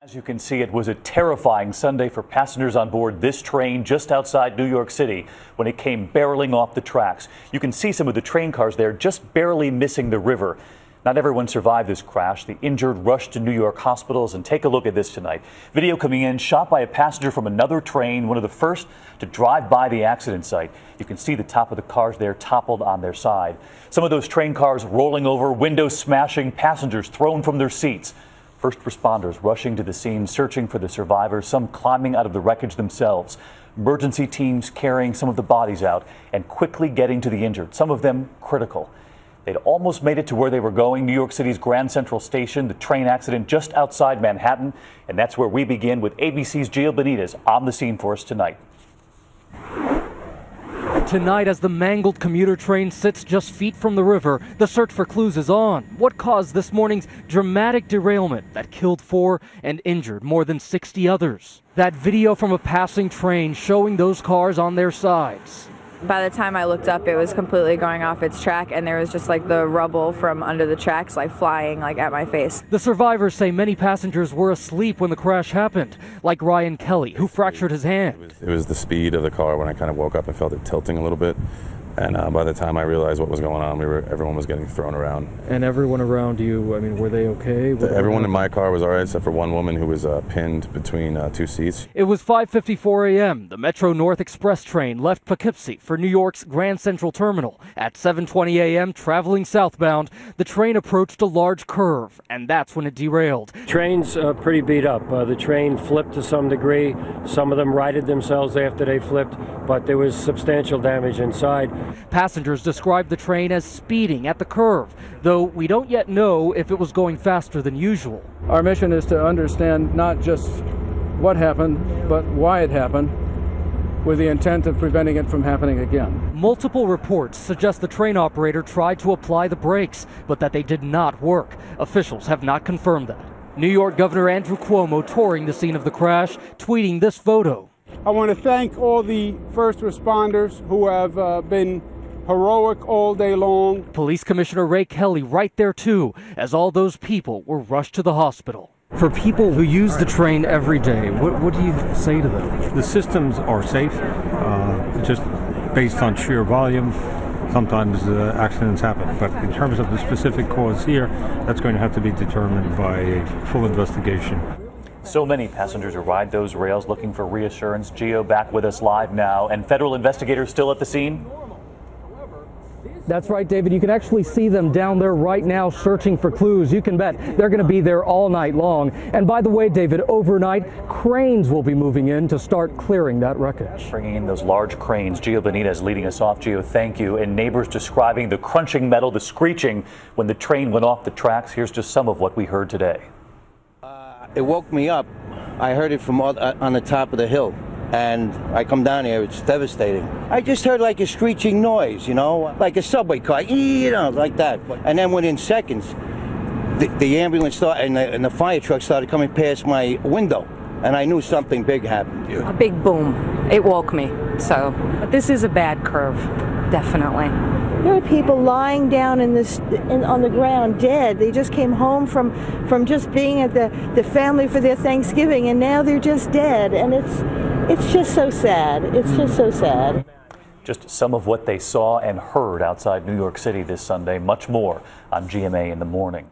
As you can see, it was a terrifying Sunday for passengers on board this train just outside New York City when it came barreling off the tracks. You can see some of the train cars there just barely missing the river. Not everyone survived this crash. The injured rushed to New York hospitals, and take a look at this tonight. Video coming in, shot by a passenger from another train, one of the first to drive by the accident site. You can see the top of the cars there toppled on their side. Some of those train cars rolling over, windows smashing, passengers thrown from their seats. First responders rushing to the scene, searching for the survivors, some climbing out of the wreckage themselves. Emergency teams carrying some of the bodies out and quickly getting to the injured, some of them critical. They'd almost made it to where they were going, New York City's Grand Central Station, the train accident just outside Manhattan. And that's where we begin with ABC's Gio Benitez on the scene for us tonight. Tonight, as the mangled commuter train sits just feet from the river, the search for clues is on. What caused this morning's dramatic derailment that killed 4 and injured more than 60 others? That video from a passing train showing those cars on their sides. By the time I looked up, it was completely going off its track, and there was just like the rubble from under the tracks like flying like at my face. The survivors say many passengers were asleep when the crash happened, like Ryan Kelly, who fractured his hand. It was the speed of the car. When I kind of woke up, I felt it tilting a little bit. And by the time I realized what was going on, everyone was getting thrown around. And everyone around you, I mean, were they okay? Everyone in my car was all right, except for one woman who was pinned between 2 seats. It was 5:54 a.m. The Metro North Express train left Poughkeepsie for New York's Grand Central Terminal. At 7:20 a.m., traveling southbound, the train approached a large curve, and that's when it derailed. Train's pretty beat up. The train flipped to some degree. Some of them righted themselves after they flipped, but there was substantial damage inside. Passengers described the train as speeding at the curve, though we don't yet know if it was going faster than usual. Our mission is to understand not just what happened, but why it happened, with the intent of preventing it from happening again. Multiple reports suggest the train operator tried to apply the brakes, but that they did not work. Officials have not confirmed that. New York Governor Andrew Cuomo touring the scene of the crash, tweeting this photo. I want to thank all the first responders who have been heroic all day long. Police Commissioner Ray Kelly right there too, as all those people were rushed to the hospital. For people who use the train every day, what do you say to them? The systems are safe, just based on sheer volume. Sometimes accidents happen, but in terms of the specific cause here, that's going to have to be determined by a full investigation. So many passengers who ride those rails looking for reassurance. Gio back with us live now, and federal investigators still at the scene? That's right, David. You can actually see them down there right now searching for clues. You can bet they're going to be there all night long. And by the way, David, overnight, cranes will be moving in to start clearing that wreckage. Bringing in those large cranes. Gio Benitez leading us off. Gio, thank you. And neighbors describing the crunching metal, the screeching when the train went off the tracks. Here's just some of what we heard today. It woke me up. I heard it from on the top of the hill, and I come down here. It's devastating. I just heard like a screeching noise, like a subway car, like that. And then within seconds, the ambulance started, and the fire truck started coming past my window, and I knew something big happened. A big boom. It woke me. But this is a bad curve, definitely. There are people lying down on the ground dead. They just came home from just being at the family for their Thanksgiving, and now they're just dead. And it's just so sad. It's just so sad. Just some of what they saw and heard outside New York City this Sunday. Much more on GMA in the morning.